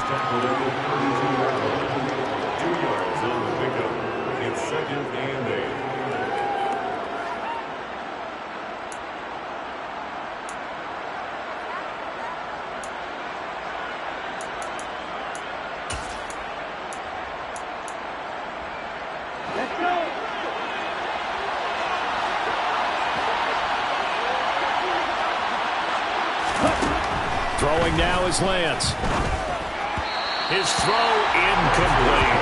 tackled at the 32-yard line. 2 yards on the pickup. It's 2nd and 8. Throwing now is Lance. His throw incomplete.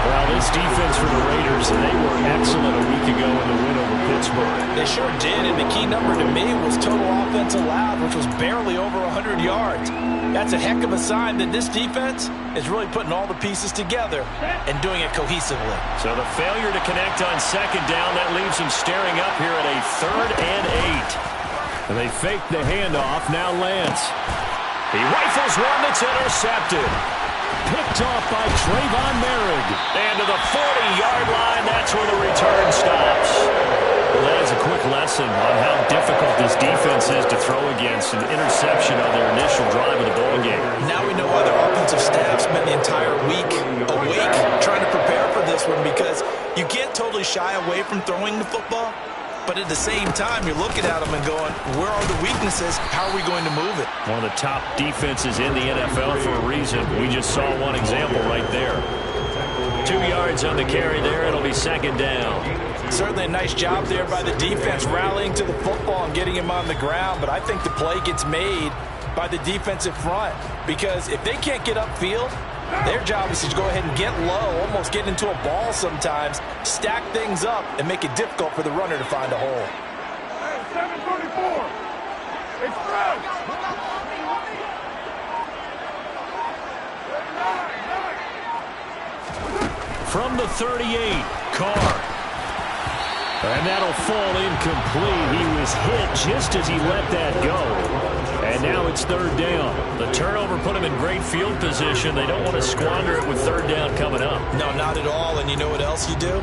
Well, this defense for the Raiders, they were excellent a week ago in the win over Pittsburgh. They sure did, and the key number to me was total offense allowed, which was barely over 100 yards. That's a heck of a sign that this defense is really putting all the pieces together and doing it cohesively. So the failure to connect on 2nd down, that leaves them staring up here at a 3rd and 8. And they fake the handoff. Now Lance. He rifles one that's intercepted. Picked off by Trayvon Merrick. And to the 40-yard line, that's where the return stops. Well, that is a quick lesson on how difficult this defense is to throw against. An interception on their initial drive of the ball game. Now we know why their offensive staff spent the entire week awake trying to prepare for this one, because you can't totally shy away from throwing the football. But at the same time, you're looking at them and going, where are the weaknesses? How are we going to move it? One of the top defenses in the NFL for a reason. We just saw one example right there. 2 yards on the carry there. It'll be 2nd down. Certainly a nice job there by the defense rallying to the football and getting him on the ground. But I think the play gets made by the defensive front, because if they can't get upfield, their job is to go ahead and get low, almost get into a ball sometimes, stack things up, and make it difficult for the runner to find a hole. Hey, 734. It's through. From the 38, Carr. And that'll fall incomplete. He was hit just as he let that go. And now it's 3rd down. The turnover put him in great field position. They don't want to squander it with 3rd down coming up. No, not at all. And you know what else you do?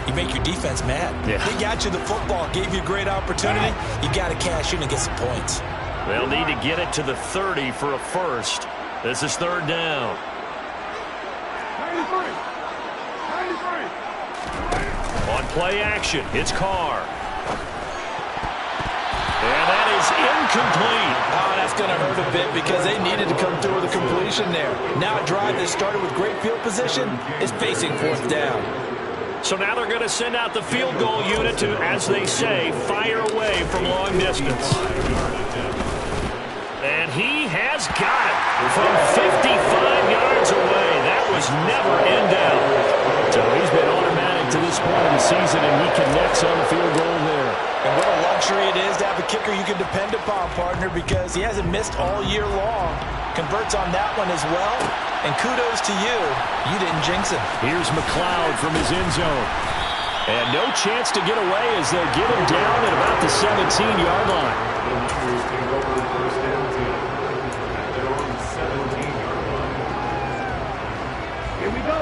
You make your defense mad. Yeah. They got you the football, gave you a great opportunity. You got to cash in and get some points. They'll need to get it to the 30 for a first. This is 3rd down. 93. 93. On play action, it's Carr. And that is incomplete. Oh, that's going to hurt a bit, because they needed to come through with a completion there. Now a drive that started with great field position is facing 4th down. So now they're going to send out the field goal unit to, as they say, fire away from long distance. And he has got it from 55 yards away. That was never in doubt. So he's been automatic to this point of the season, and he connects on the field goal there. And what a luxury it is to have a kicker you can depend upon, partner, because he hasn't missed all year long. Converts on that one as well. And kudos to you. You didn't jinx him. Here's McLeod from his end zone. And no chance to get away as they'll get him down at about the 17-yard line.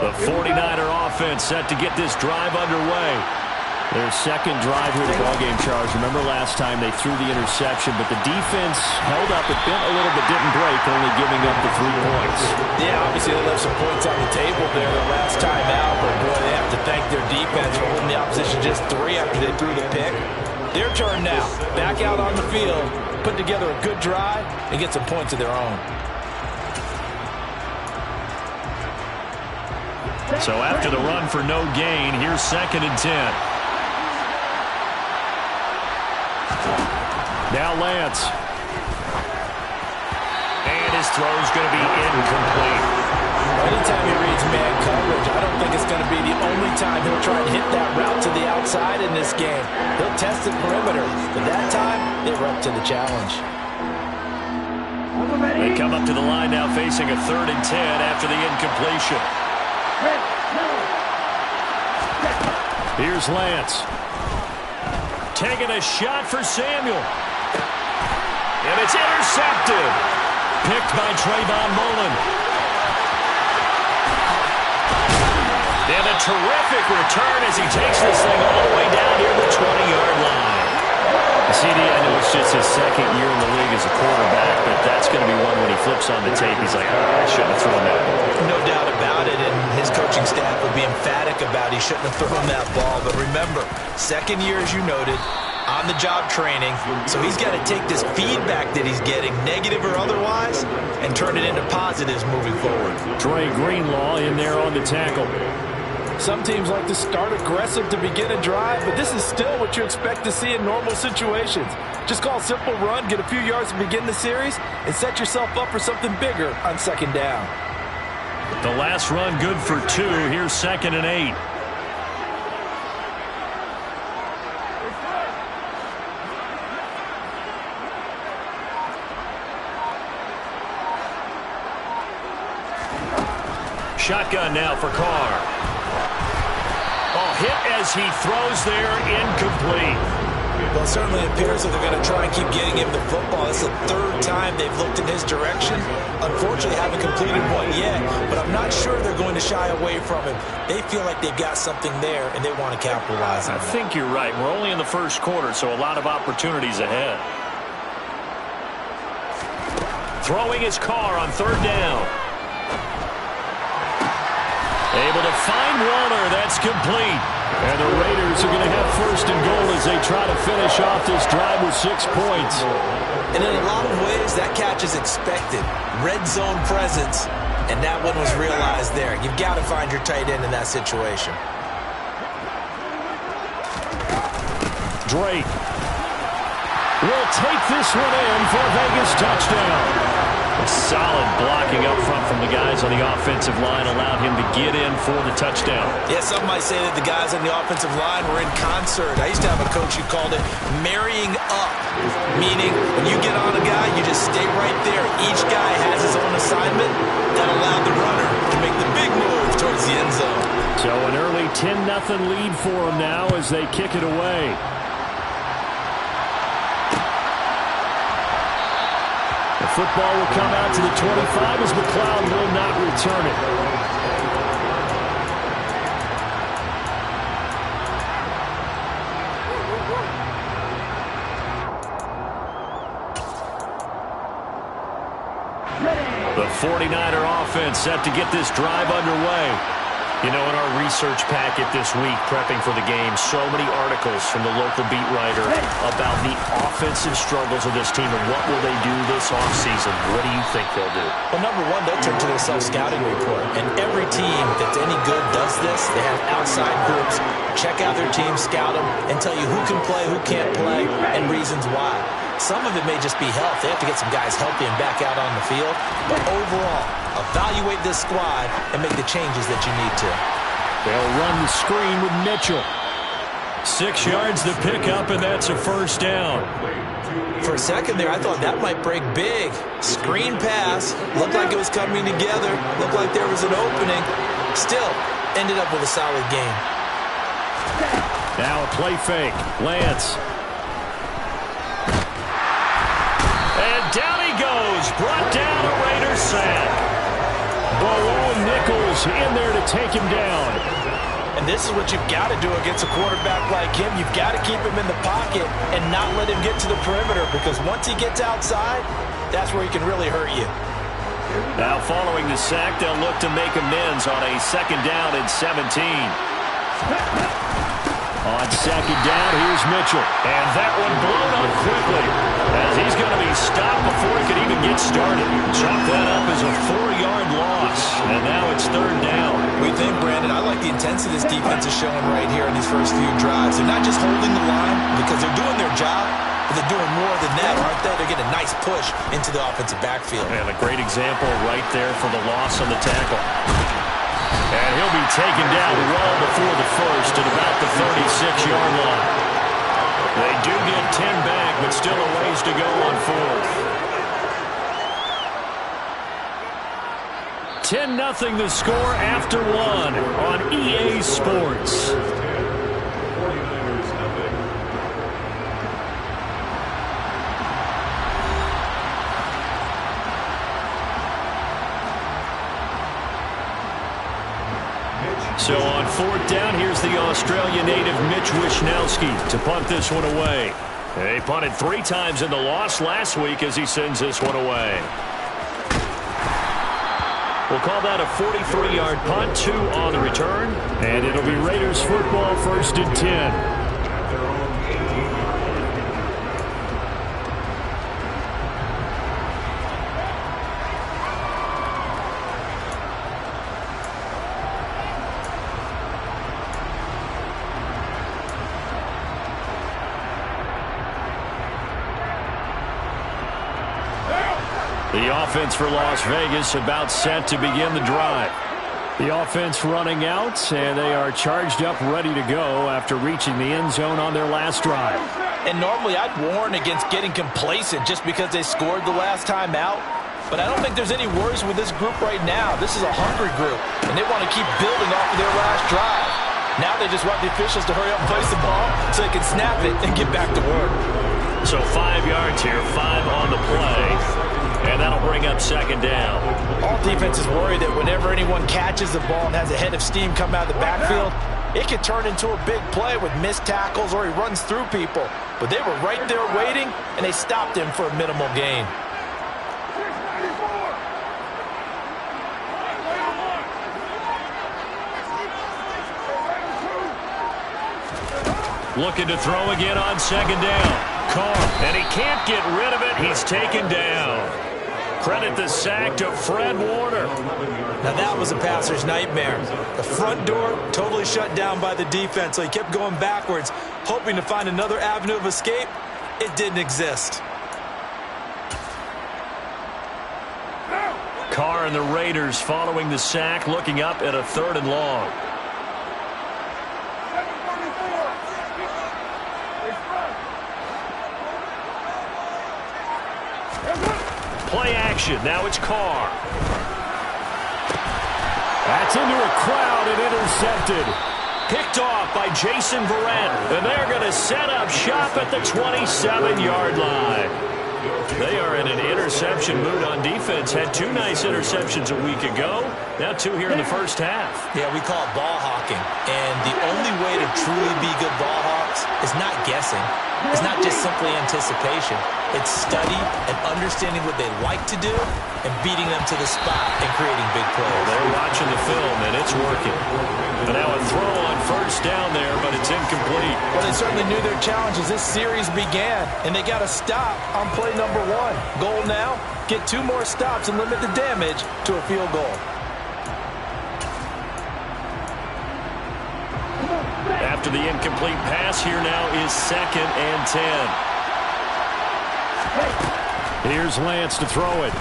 The 49er offense set to get this drive underway. Their 2nd drive here of the ballgame, Charles. Remember last time they threw the interception, but the defense held up. It bent a little but didn't break, only giving up the 3 points. Yeah, obviously they left some points on the table there the last time out, but boy, they have to thank their defense for holding the opposition just 3 after they threw the pick. Their turn now. Back out on the field, put together a good drive, and get some points of their own. So after the run for no gain, here's 2nd and 10. Now Lance. And his throw's going to be incomplete. Anytime he reads man coverage, I don't think it's going to be the only time he'll try and hit that route to the outside in this game. He'll test the perimeter, but that time, they were up to the challenge. They come up to the line now facing a 3rd and 10 after the incompletion. Here's Lance. Taking a shot for Samuel. And it's intercepted. Picked by Trayvon Mullen. And a terrific return as he takes this thing all the way down near the 20-yard line. CD, I know it's just his second year in the league as a quarterback, but that's going to be one when he flips on the tape. He's like, I shouldn't have thrown that ball. No doubt about it, and his coaching staff will be emphatic about he shouldn't have thrown that ball. But remember, second year, as you noted, on-the-job training, so he's got to take this feedback that he's getting, negative or otherwise, and turn it into positives moving forward. Dre Greenlaw in there on the tackle. Some teams like to start aggressive to begin a drive, but this is still what you expect to see in normal situations. Just call a simple run, get a few yards to begin the series, and set yourself up for something bigger on second down. The last run good for 2. Here's 2nd and 8. Shotgun now for Carr. Hit as he throws there, incomplete. Well, it certainly appears that they're going to try and keep getting him the football. It's the 3rd time they've looked in his direction. Unfortunately, haven't completed one yet, but I'm not sure they're going to shy away from him. They feel like they've got something there, and they want to capitalize on it. I think you're right. We're only in the first quarter, so a lot of opportunities ahead. Throwing his Carr on 3rd down. Able to find Warner. That's complete. And the Raiders are going to have 1st and goal as they try to finish off this drive with 6 points. And in a lot of ways, that catch is expected. Red zone presence, and that one was realized there. You've got to find your tight end in that situation. Drake will take this one in for a Vegas touchdown. Solid blocking up front from the guys on the offensive line allowed him to get in for the touchdown. Yeah, some might say that the guys on the offensive line were in concert. I used to have a coach who called it marrying up, meaning when you get on a guy, you just stay right there. Each guy has his own assignment that allowed the runner to make the big move towards the end zone. So an early 10-0 lead for them now as they kick it away. The football will come out to the 25 as McLeod will not return it. The 49er offense set to get this drive underway. You know, in our research packet this week, prepping for the game, so many articles from the local beat writer about the offensive struggles of this team and what will they do this offseason. What do you think they'll do? Well, number one, they'll turn to their self-scouting report. And every team that's any good does this. They have outside groups, check out their team, scout them, and tell you who can play, who can't play, and reasons why. Some of it may just be health. They have to get some guys healthy and back out on the field. But overall, evaluate this squad and make the changes that you need to. They'll run the screen with Mitchell. 6 yards the pickup, and that's a 1st down. For a second there, I thought that might break big. Screen pass. Looked like it was coming together. Looked like there was an opening. Still, ended up with a solid game. Now a play fake. Lance. And down he goes. Brought down a Raiders sack. Balone Nichols in there to take him down. And this is what you've got to do against a quarterback like him. You've got to keep him in the pocket and not let him get to the perimeter, because once he gets outside, that's where he can really hurt you. Now following the sack, they'll look to make amends on a 2nd down and 17. On 2nd down, here's Mitchell. And that one blown up quickly as he's going to be stopped before he could even get started. Chalk that up as a 4-yard loss. And now it's 3rd down. We think, Brandon, I like the intensity this defense is showing right here in these first few drives. They're not just holding the line because they're doing their job, but they're doing more than that, aren't they? They're getting a nice push into the offensive backfield. And a great example right there for the loss on the tackle. And he'll be taken down well before the 1st at about the 36-yard line. They do get 10 back, but still a ways to go on 4th. 10-0 the score after 1 on EA Sports. So on 4th down, here's the Australia native Mitch Wishnowsky to punt this one away. He punted 3 times in the loss last week as he sends this one away. We'll call that a 43-yard punt, 2 on the return. And it'll be Raiders football, 1st and 10. The offense for Las Vegas about set to begin the drive. The offense running out, and they are charged up, ready to go after reaching the end zone on their last drive. And normally I'd warn against getting complacent just because they scored the last time out. But I don't think there's any worries with this group right now. This is a hungry group, and they want to keep building off of their last drive. Now they just want the officials to hurry up and place the ball so they can snap it and get back to work. So 5 yards here, 5 on the play. And that'll bring up 2nd down. All defenses worry that whenever anyone catches the ball and has a head of steam come out of the backfield, it could turn into a big play with missed tackles or he runs through people. But they were right there waiting, and they stopped him for a minimal gain. Looking to throw again on 2nd down. Carr, and he can't get rid of it. He's taken down. Credit the sack to Fred Warner. Now that was a passer's nightmare. The front door totally shut down by the defense, so he kept going backwards, hoping to find another avenue of escape. It didn't exist. Carr and the Raiders following the sack, looking up at a 3rd and long. Play action. Now it's Carr. That's into a crowd and intercepted. Picked off by Jason Verrett. And they're going to set up shop at the 27-yard line. They are in an interception mood on defense. Had 2 nice interceptions a week ago. Now 2 here in the first half. Yeah, we call it ball hawking. And the only way to truly be good ball hawks is not guessing. It's not just simply anticipation. It's study and understanding what they like to do and beating them to the spot and creating big plays. They're watching the film, and it's working. And now a throw on 1st down there, but it's incomplete. Well, they certainly knew their challenge as this series began, and they got to stop on play number 1. Goal now, get 2 more stops and limit the damage to a field goal. After the incomplete pass, here now is 2nd and 10. Here's Lance to throw it.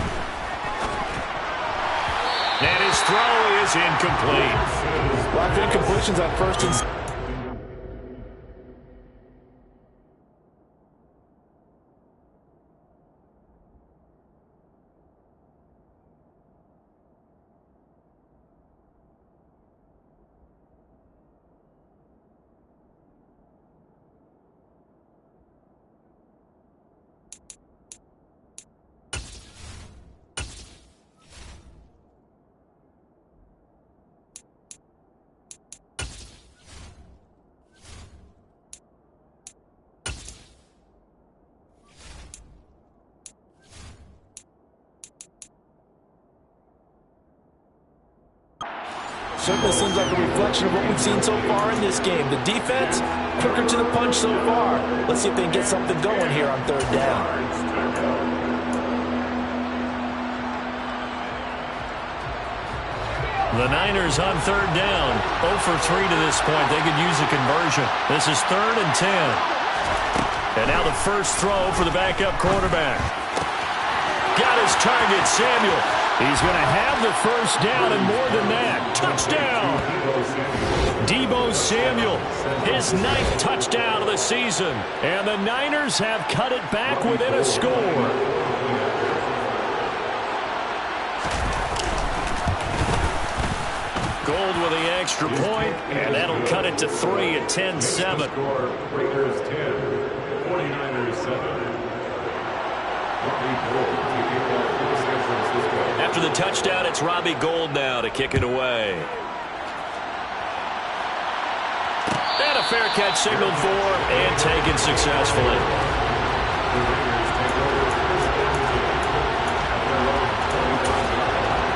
And his throw is incomplete. A lot of incompletions on 1st and 2nd. Certainly seems like a reflection of what we've seen so far in this game. The defense, quicker to the punch so far. Let's see if they can get something going here on 3rd down. The Niners on 3rd down. 0 for 3 to this point. They could use a conversion. This is 3rd and 10. And now the first throw for the backup quarterback. Got his target, Samuel. He's going to have the 1st down and more than that. Touchdown! Deebo Samuel, his 9th touchdown of the season. And the Niners have cut it back within a score. Gold with the extra point, and that'll cut it to 3 at 10-7. Raiders 10, 49ers 7. After the touchdown, it's Robbie Gould now to kick it away. And a fair catch signaled for and taken successfully. Raiders take over the second game at their own 21-yard line.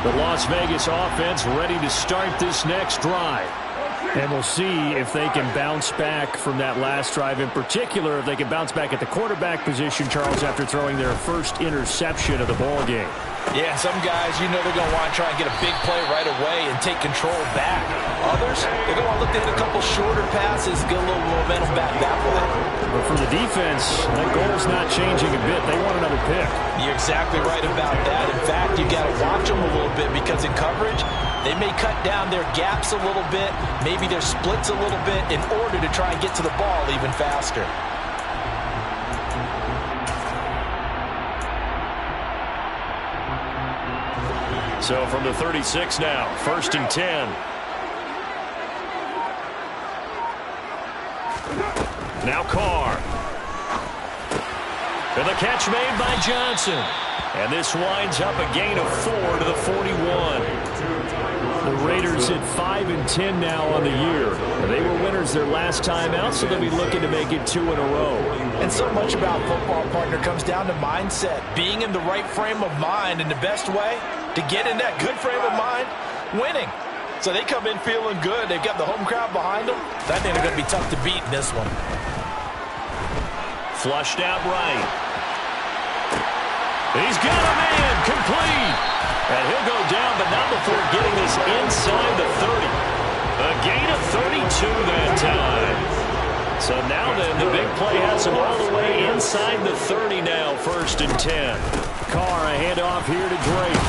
The Las Vegas offense ready to start this next drive. And we'll see if they can bounce back from that last drive. In particular, if they can bounce back at the quarterback position, Charles, after throwing their first interception of the ball game. Yeah, some guys, you know they're going to want to try and get a big play right away and take control back. Others, they're going to look to hit a couple shorter passes, get a little momentum back that way. But for the defense, that goal's not changing a bit. They want another pick. You're exactly right about that. In fact, you've got to watch them a little bit because in coverage, they may cut down their gaps a little bit, maybe their splits a little bit in order to try and get to the ball even faster. So from the 36 now, 1st and 10. Now Carr. And the catch made by Johnson. And this winds up a gain of 4 to the 41. The Raiders hit 5 and 10 now on the year. They were winners their last time out, so they'll be looking to make it 2 in a row. And so much about football, partner, comes down to mindset. Being in the right frame of mind, and the best way to get in that good frame of mind, winning. So they come in feeling good. They've got the home crowd behind them. I think they're going to be tough to beat in this one. Flushed out right. He's got a man complete. And he'll go down, but not before getting this inside the 30. A gain of 32 that time. So now then, the big play has him all the way inside the 30 now, 1st and 10. Carr, a handoff here to Drake.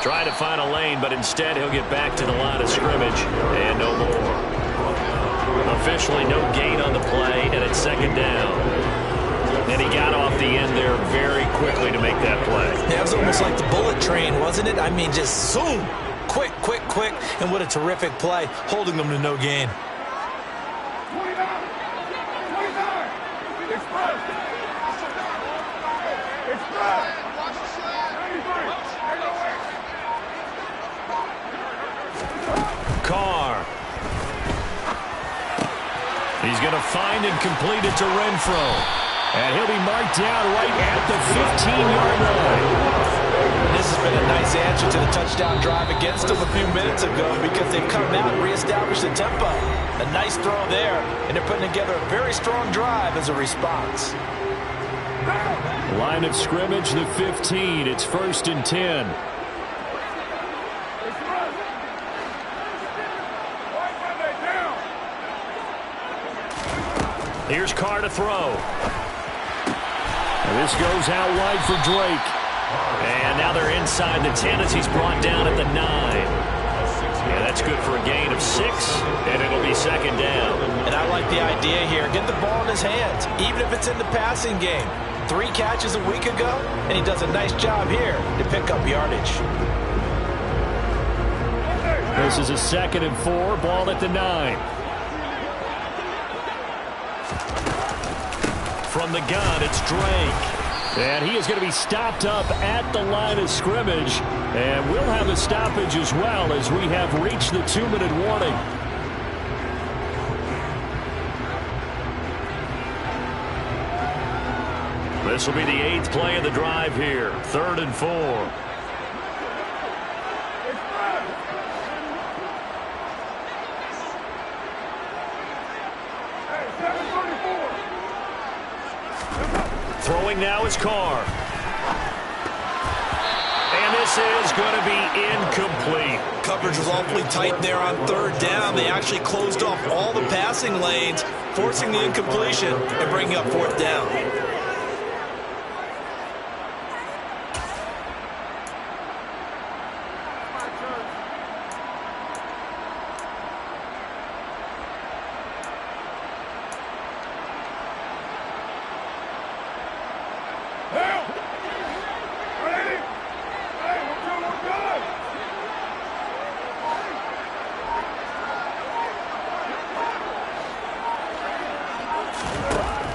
Trying to find a lane, but instead he'll get back to the line of scrimmage. And no more. Officially no gain on the play, and it's 2nd down. And he got off the end there very quickly to make that play. Yeah, it was almost like the bullet train, wasn't it? I mean, just zoom. Quick, quick, quick. And what a terrific play, holding them to no gain. 29. Express. Express. 93. Carr. He's going to find and complete it to Renfro. And he'll be marked down right at the 15-yard line. This has been a nice answer to the touchdown drive against them a few minutes ago because they've come out and reestablished the tempo. A nice throw there, and they're putting together a very strong drive as a response. Line of scrimmage, the 15. It's 1st and 10. Here's Carr to throw. And this goes out wide for Drake. And now they're inside the 10 as he's brought down at the 9. Yeah, that's good for a gain of 6, and it'll be 2nd down. And I like the idea here. Get the ball in his hands, even if it's in the passing game. 3 catches a week ago, and he does a nice job here to pick up yardage. This is a 2nd and 4, ball at the 9. From the gun, it's Drake. And he is going to be stopped up at the line of scrimmage. And we'll have a stoppage as well as we have reached the 2-minute warning. This will be the 8th play of the drive here. 3rd and 4. Throwing now is Carr. And this is going to be incomplete. Coverage was awfully tight there on 3rd down. They actually closed off all the passing lanes, forcing the incompletion and bringing up 4th down.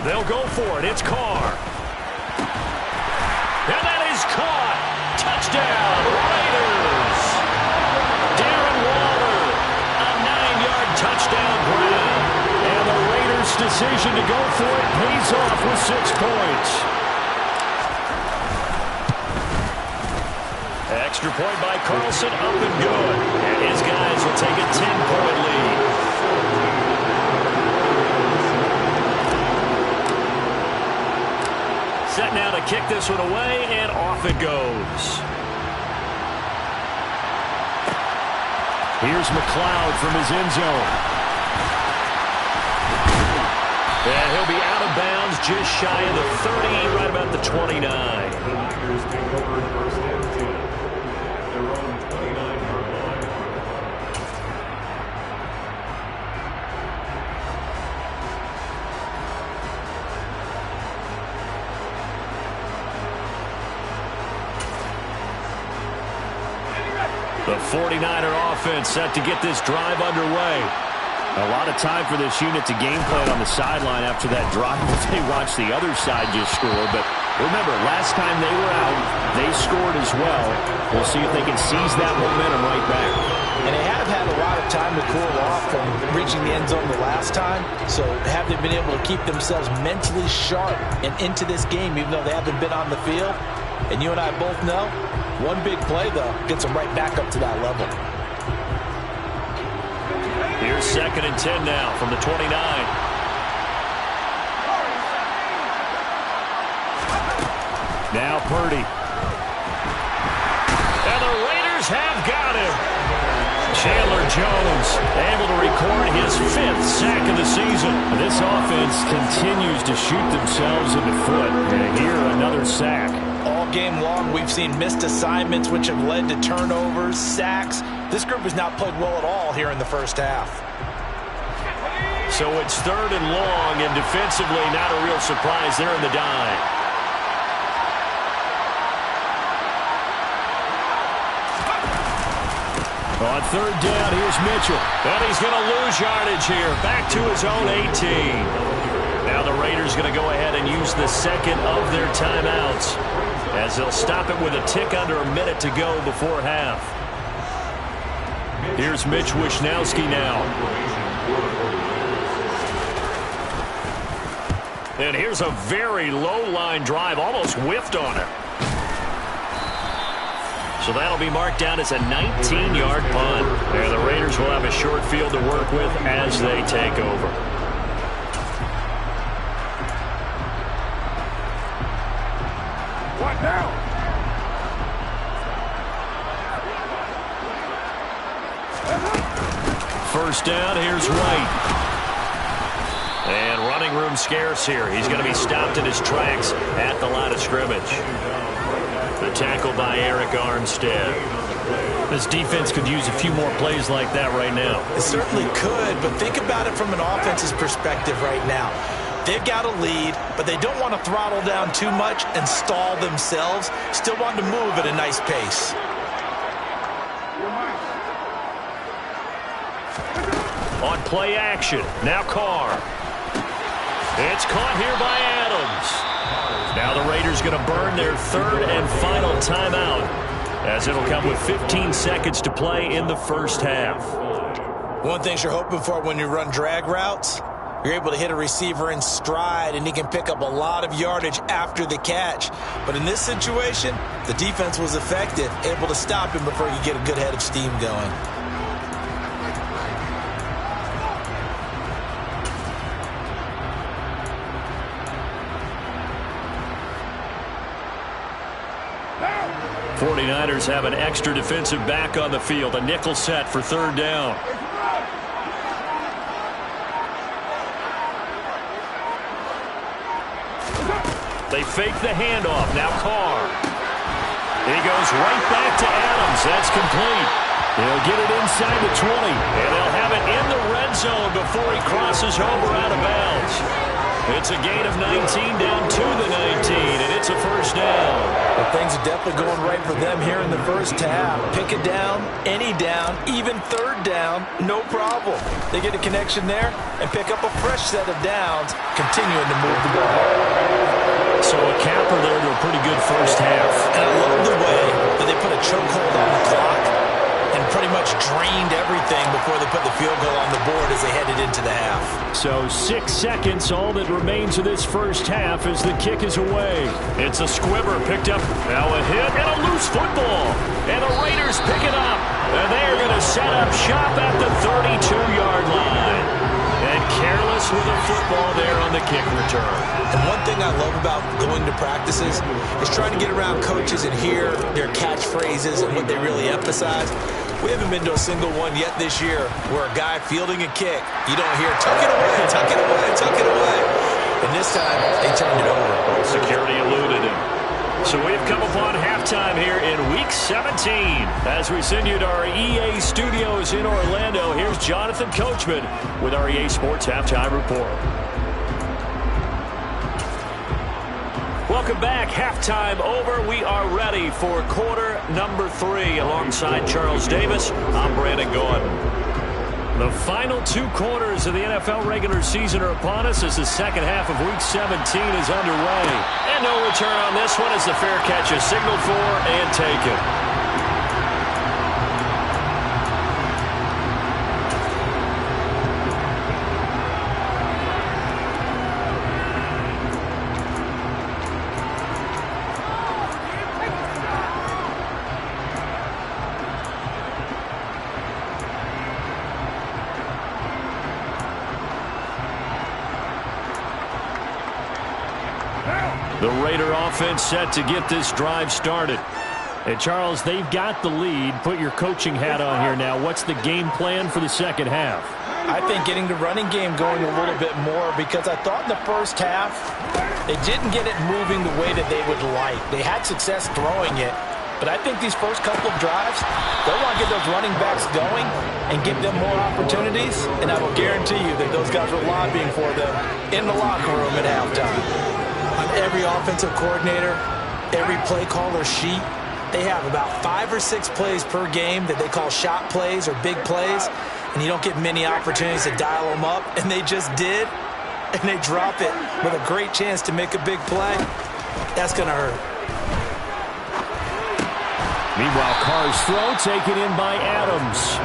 They'll go for it. It's Carr. decision to go for it pays off with 6 points. Extra point by Carlson, up and good. And his guys will take a 10-point lead. Set now to kick this one away, and off it goes. Here's McLeod from his end zone. And he'll be out of bounds just shy of the 30, right about the 29. The Niners take over first and 10 at their own 29-yard line. The 49er offense set to get this drive underway. A lot of time for this unit to game plan on the sideline after that drive as they watched the other side just score. But remember, last time they were out, they scored as well. We'll see if they can seize that momentum right back. And they have had a lot of time to cool off from reaching the end zone the last time. So have they been able to keep themselves mentally sharp and into this game, even though they haven't been on the field? And you and I both know, one big play, though, gets them right back up to that level. Here's 2nd and 10 now from the 29. Now Purdy. And the Raiders have got him. Chandler Jones able to record his 5th sack of the season. This offense continues to shoot themselves in the foot. And here, another sack. All game long, we've seen missed assignments, which have led to turnovers, sacks. This group has not played well at all here in the first half. So it's 3rd and long, and defensively, not a real surprise there in the dime. On 3rd down, here's Mitchell. And he's going to lose yardage here. Back to his own 18. Now the Raiders going to go ahead and use the 2nd of their timeouts, as they'll stop it with a tick under a minute to go before half. Here's Mitch Wishnowski now. And here's a very low-line drive, almost whiffed on it. So that'll be marked down as a 19-yard punt. And the Raiders will have a short field to work with as they take over. One down. First down, here's White. And running room scarce here. He's going to be stopped in his tracks at the line of scrimmage. The tackle by Eric Armstead. This defense could use a few more plays like that right now. It certainly could, but think about it from an offense's perspective right now. They've got a lead, but they don't want to throttle down too much and stall themselves. Still want to move at a nice pace. On play action, now Carr. It's caught here by Adams. Now the Raiders going to burn their 3rd and final timeout, as it'll come with 15 seconds to play in the first half. One thing you're hoping for when you run drag routes, you're able to hit a receiver in stride, and he can pick up a lot of yardage after the catch. But in this situation, the defense was effective, able to stop him before you get a good head of steam going. Down. 49ers have an extra defensive back on the field, a nickel set for 3rd down. They fake the handoff. Now Carr. He goes right back to Adams. That's complete. They'll get it inside the 20. And they'll have it in the red zone before he crosses over out of bounds. It's a gain of 19 down to the 19, and it's a first down. Well, things are definitely going right for them here in the first half. Pick a down, any down, even 3rd down, no problem. They get a connection there and pick up a fresh set of downs, continuing to move the ball. So a capper there to a pretty good first half. And I love the way that they put a chokehold on the clock and pretty much drained everything before they put the field goal on the board as they headed headed into the half. So 6 seconds, all that remains of this first half as the kick is away. It's a squibber picked up. Now a hit and a loose football. And the Raiders pick it up. And they are going to set up shop at the 32-yard line. And careless with the football there on the kick return. And one thing I love about going to practices is trying to get around coaches and hear their catchphrases and what they really emphasize. We haven't been to a single one yet this year where a guy fielding a kick, you don't hear, tuck it away, tuck it away, tuck it away. And this time, they turned it over. Security eluded him. So we've come upon halftime here in Week 17. As we send you to our EA studios in Orlando, here's Jonathan Coachman with our EA Sports Halftime Report. Welcome back. Halftime over. We are ready for quarter number 3. Alongside Charles Davis, I'm Brandon Gordon. The final 2 quarters of the NFL regular season are upon us as the second half of Week 17 is underway. And no return on this one as the fair catch is signaled for and taken. The Raider offense set to get this drive started. And Charles, they've got the lead. Put your coaching hat on here now. What's the game plan for the second half? I think getting the running game going a little bit more because I thought in the first half they didn't get it moving the way that they would like. They had success throwing it, but I think these first couple of drives, they'll want to get those running backs going and give them more opportunities, and I will guarantee you that those guys are lobbying for them in the locker room at halftime. On every offensive coordinator, every play caller sheet, they have about 5 or 6 plays per game that they call shot plays or big plays, and you don't get many opportunities to dial them up, and they just did, and they drop it with a great chance to make a big play. That's going to hurt. Meanwhile, Carr's throw taken in by Adams.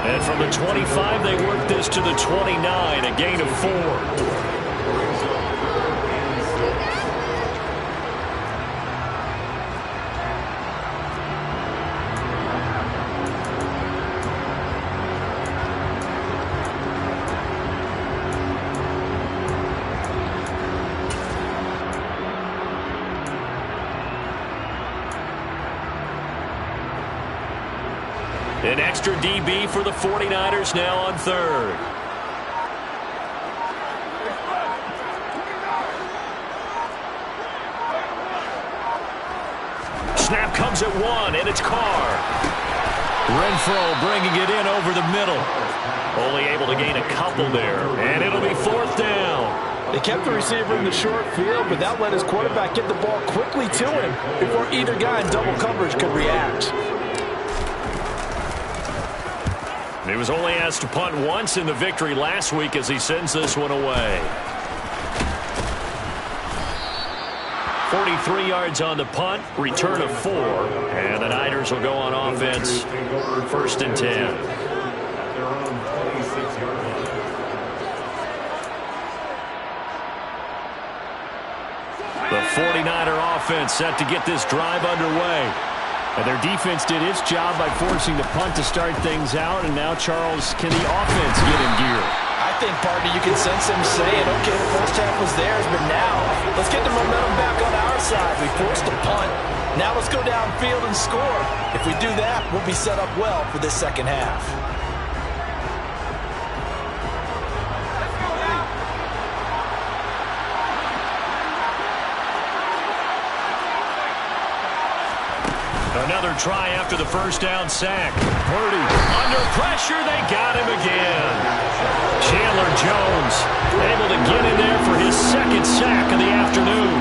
And from the 25, they work this to the 29, a gain of 4. An extra DB for the 49ers now on third. Snap comes at 1, and it's Carr. Renfro bringing it in over the middle. Only able to gain a couple there, and it'll be 4th down. They kept the receiver in the short field, but that let his quarterback get the ball quickly to him before either guy in double coverage could react. He was only asked to punt once in the victory last week as he sends this one away. 43 yards on the punt, return of 4, and the Niners will go on offense, 1st and 10. The 49er offense set to get this drive underway. And their defense did its job by forcing the punt to start things out. And now, Charles, can the offense get in gear? I think, partner, you can sense them saying, okay, the first half was theirs, but now let's get the momentum back on our side. We forced a punt. Now let's go downfield and score. If we do that, we'll be set up well for this second half. Another try after the first down sack. Purdy under pressure. They got him again. Chandler Jones able to get in there for his 2nd sack of the afternoon.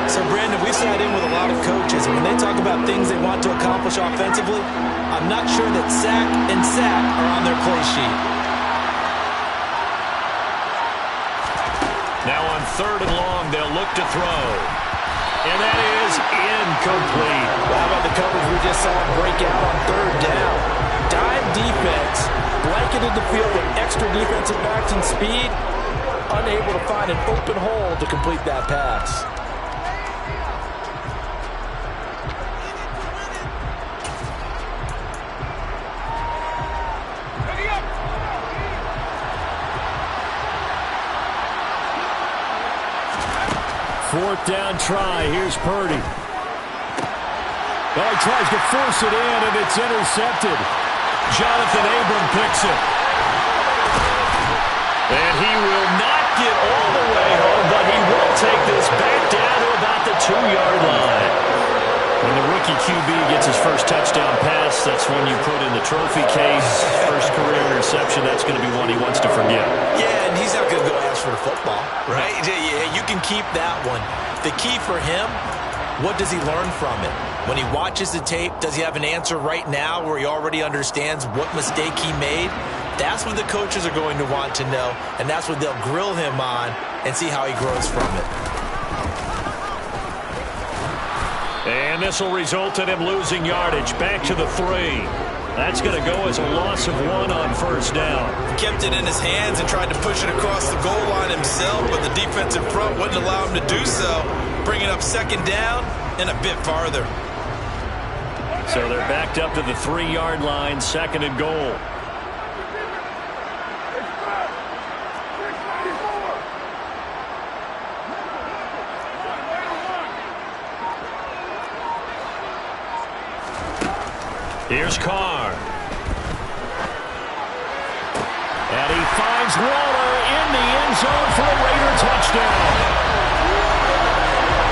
So, Brandon, we sat in with a lot of coaches, and when they talk about things they want to accomplish offensively, I'm not sure that sack and sack are on their play sheet. Now on 3rd and long, they'll look to throw. And that is incomplete. How about the coverage we just saw break out on 3rd down? Dime defense blanketed the field with extra defensive backs and speed, unable to find an open hole to complete that pass. Fourth down try. Here's Purdy. Oh, he tries to force it in, and it's intercepted. Jonathan Abram picks it. And he will not get all the way home, but he will take this back down to about the 2-yard line. When the rookie QB gets his first touchdown pass, that's when you put in the trophy case. First career interception, that's going to be one he wants to forget. Yeah, and he's not going to go ask for the football, right? Yeah, you can keep that one. The key for him, what does he learn from it? When he watches the tape, does he have an answer right now where he already understands what mistake he made? That's what the coaches are going to want to know, and that's what they'll grill him on and see how he grows from it. And this will result in him losing yardage. Back to the 3. That's going to go as a loss of 1 on first down. Kept it in his hands and tried to push it across the goal line himself, but the defensive front wouldn't allow him to do so, bringing up second down and a bit farther. So they're backed up to the 3-yard line, second and goal. Here's Carr. And he finds Waller in the end zone for a Raider touchdown.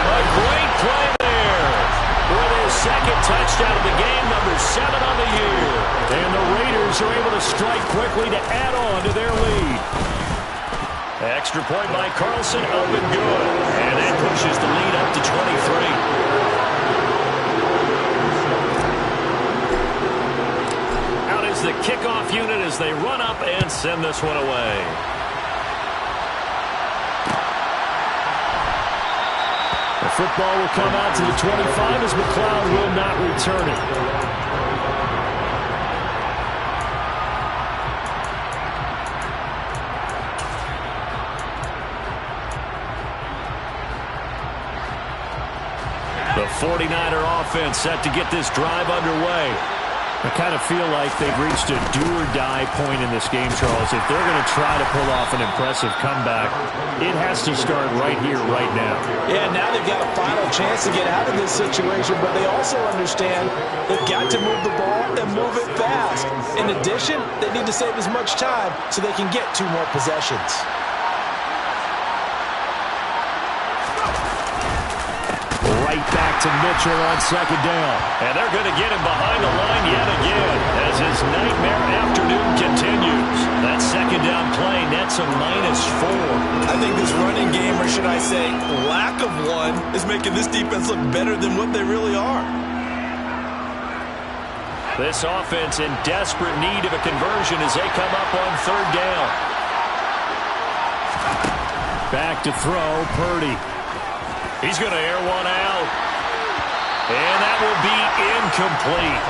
A great play there with his second touchdown of the game, number 7 on the year. And the Raiders are able to strike quickly to add on to their lead. Extra point by Carlson, up and good. And that pushes the lead up to 23. The kickoff unit as they run up and send this one away. The football will come out to the 25 as McLeod will not return it. The 49er offense set to get this drive underway. I kind of feel like they've reached a do-or-die point in this game, Charles. If they're going to try to pull off an impressive comeback, it has to start right here, right now. Yeah, now they've got a final chance to get out of this situation, but they also understand they've got to move the ball and move it fast. In addition, they need to save as much time so they can get 2 more possessions. Right back to Mitchell on second down. And they're going to get him behind the line yet again as his nightmare afternoon continues. That second down play nets a -4. I think this running game, or should I say lack of one, is making this defense look better than what they really are. This offense in desperate need of a conversion as they come up on third down. Back to throw, Purdy. He's going to air one out. And that will be incomplete.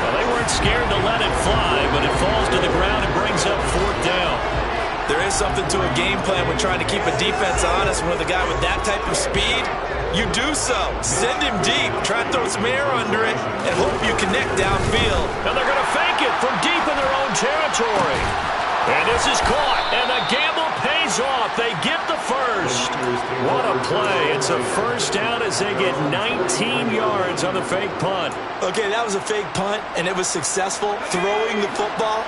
Well, they weren't scared to let it fly, but it falls to the ground and brings up fourth down. There is something to a game plan when trying to keep a defense honest. When with a guy with that type of speed, you do so. Send him deep. Try to throw some air under it and hope you connect downfield. And they're going to fake it from deep in their own territory. And this is caught, and the gamble pays off. They get the first. What a play. It's a first down as they get 19 yards on the fake punt. Okay, that was a fake punt, and it was successful. Throwing the football,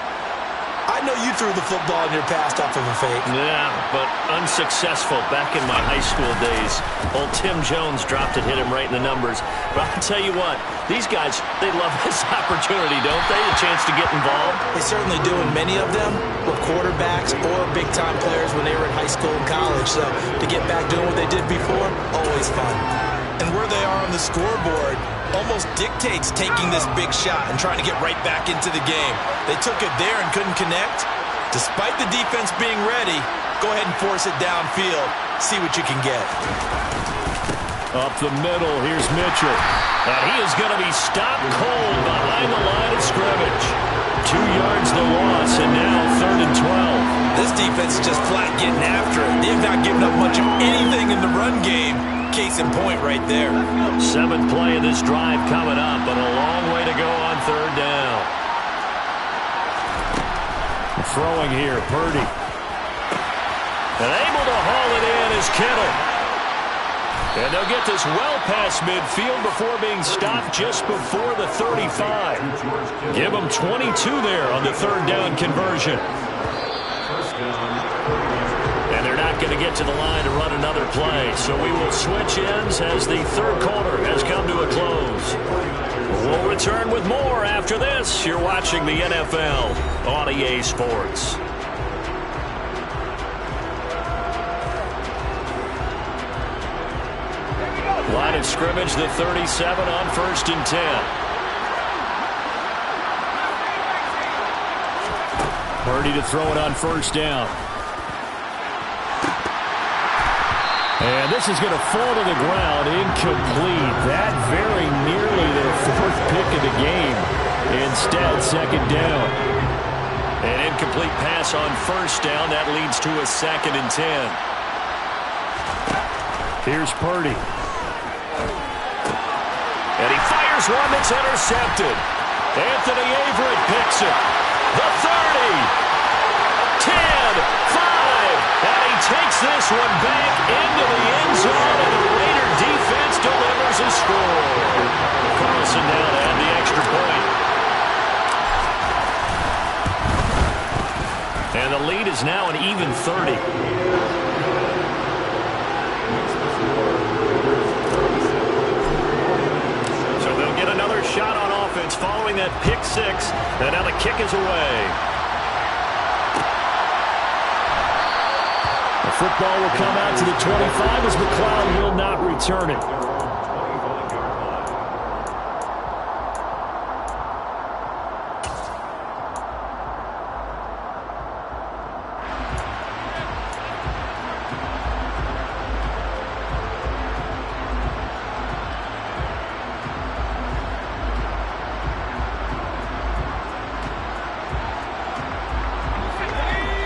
I know you threw the football in your past off of a fake. Yeah, but unsuccessful back in my high school days. Old Tim Jones dropped it, hit him right in the numbers. But I'll tell you what, these guys, they love this opportunity, don't they? A chance to get involved. They certainly do, and many of them were quarterbacks or big-time players when they were in high school and college. So to get back doing what they did before, always fun. And where they are on the scoreboard almost dictates taking this big shot and trying to get right back into the game. They took it there and couldn't connect. Despite the defense being ready, go ahead and force it downfield. See what you can get. Up the middle, here's Mitchell. And he is going to be stopped cold behind the line of scrimmage. yards the loss, and now 3rd and 12. This defense is just flat getting after it. They've not given up much of anything in the run game. Case in point right there. 7th play of this drive coming up, but a long way to go on 3rd down. Throwing here, Purdy. And able to haul it in is Kittle. And they'll get this well past midfield before being stopped just before the 35. Give them 22 there on the 3rd down conversion. And they're not going to get to the line to run another play. So we will switch ends as the 3rd quarter has come to a close. We'll return with more after this. You're watching the NFL on EA Sports. Line of scrimmage, the 37 on 1st and 10. Purdy to throw it on 1st down. And this is going to fall to the ground, incomplete. That very nearly their 4th pick of the game. Instead, 2nd down. An incomplete pass on 1st down. That leads to a 2nd and 10. Here's Purdy. And he fires one that's intercepted. Anthony Averett picks it. The 30. 10. 5. And he takes this one back into the end zone, and the Raider defense delivers a score. Carlson now to add the extra point. And the lead is now an even 30. So they'll get another shot on offense following that pick 6. And now the kick is away. The football will come out to the 25 as McLeod will not return it.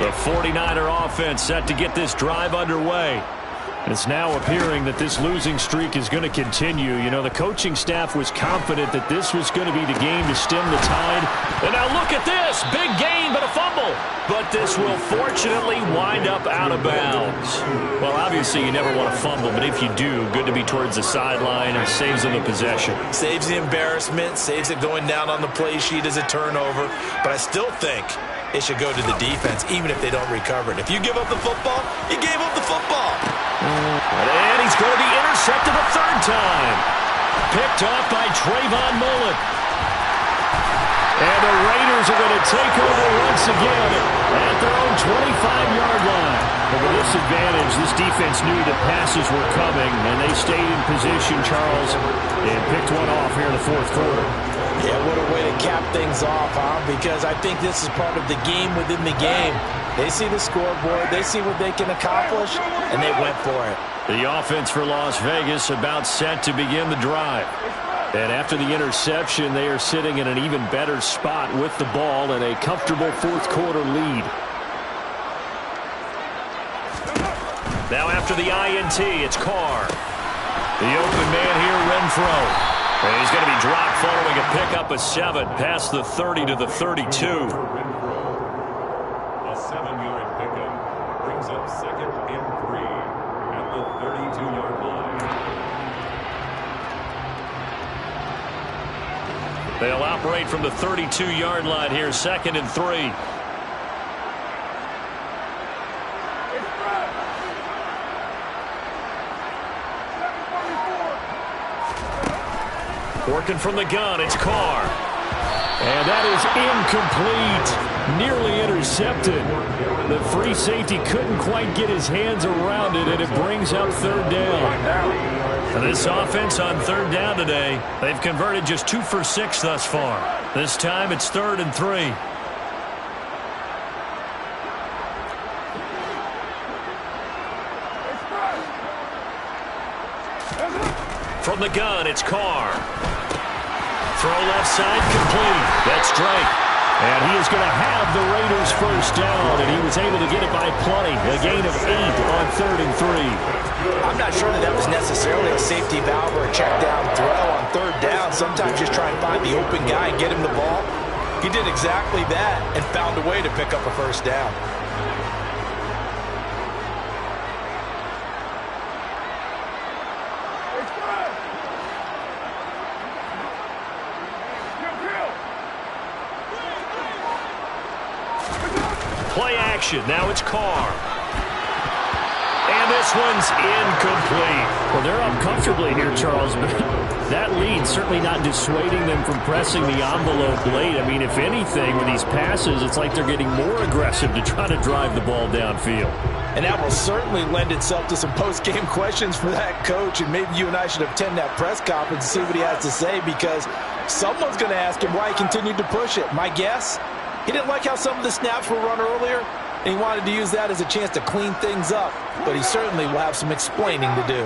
The 49er offense set to get this drive underway. It's now appearing that this losing streak is going to continue. You know, the coaching staff was confident that this was going to be the game to stem the tide. And now look at this. Big gain, but a fumble. But this will fortunately wind up out of bounds. Well, obviously you never want to fumble, but if you do, good to be towards the sideline and saves them the possession. Saves the embarrassment, saves it going down on the play sheet as a turnover. But I still think it should go to the defense, even if they don't recover it. If you give up the football, you gave up the football. And he's going to be intercepted a 3rd time. Picked off by Trayvon Mullen. And the Raiders are going to take over once again at their own 25-yard line. But with this advantage, this defense knew the passes were coming, and they stayed in position, Charles, and picked one off here in the 4th quarter. Yeah, what a way to cap things off, huh? Because I think this is part of the game within the game. They see the scoreboard, they see what they can accomplish, and they went for it. The offense for Las Vegas about set to begin the drive. And after the interception, they are sitting in an even better spot with the ball and a comfortable 4th quarter lead. Now after the INT, it's Carr. The open man here, Renfro. And he's going to be dropped following a pickup of 7 past the 30 to the 32. A 7-yard pickup brings up 2nd and 3 at the 32-yard line. They'll operate from the 32-yard line here, 2nd and 3. Working from the gun, it's Carr. And that is incomplete. Nearly intercepted. The free safety couldn't quite get his hands around it, and it brings up 3rd down. And this offense on 3rd down today, they've converted just 2 for 6 thus far. This time it's 3rd and 3. From the gun, it's Carr. Throw left side complete. That's Drake. And he is going to have the Raiders first down, and he was able to get it by plenty. A gain of 8 on 3rd and 3. I'm not sure that was necessarily a safety valve or a check down throw on 3rd down. Sometimes just try and find the open guy and get him the ball. He did exactly that and found a way to pick up a first down. Play action. Now it's Carr. And this one's incomplete. Well, they're up comfortably here, Charles, but that lead certainly not dissuading them from pressing the envelope late. I mean, if anything, with these passes, it's like they're getting more aggressive to try to drive the ball downfield. And that will certainly lend itself to some post-game questions for that coach, and maybe you and I should attend that press conference and see what he has to say, because someone's going to ask him why he continued to push it. My guess? He didn't like how some of the snaps were run earlier, and he wanted to use that as a chance to clean things up. But he certainly will have some explaining to do.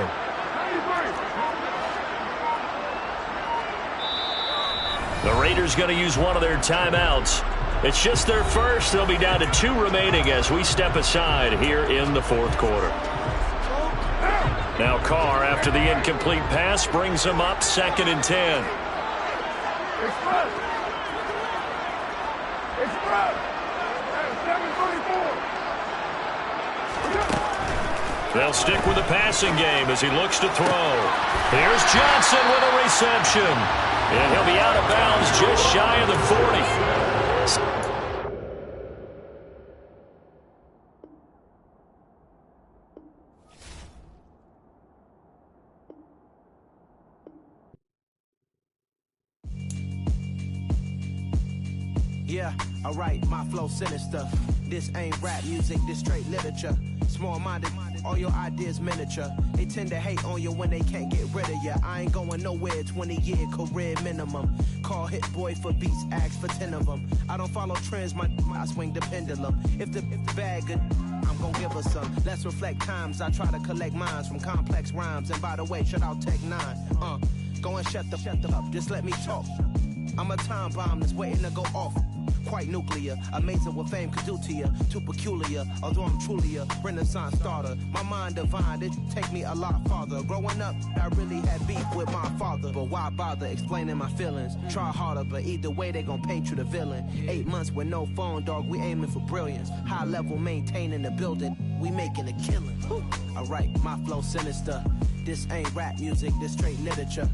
The Raiders going to use one of their timeouts. It's just their first. They'll be down to 2 remaining as we step aside here in the 4th quarter. Now Carr, after the incomplete pass, brings him up 2nd and 10. They'll stick with the passing game as he looks to throw. Here's Johnson with a reception. And he'll be out of bounds just shy of the 40. Yeah, alright, my flow sinister. This ain't rap music, this straight literature. Small-minded, all your ideas miniature. They tend to hate on you when they can't get rid of you. I ain't going nowhere, 20-year career minimum. Call Hit Boy for beats, ask for 10 of them. I don't follow trends, I swing the pendulum. If the bag good, I'm gonna give her some. Let's reflect times, I try to collect minds from complex rhymes. And by the way, shut out Tech 9. Go and shut the up, just let me talk. I'm a time bomb that's waiting to go off. Quite nuclear, amazing what fame could do to you. Too peculiar, although I'm truly a renaissance starter. My mind divine, it take me a lot farther. Growing up, I really had beef with my father. But why bother explaining my feelings? Try harder, but either way they gon' paint you the villain. 8 months with no phone, dog, we aiming for brilliance. High level maintaining the building, we making a killing. Alright, my flow sinister. This ain't rap music, this straight literature.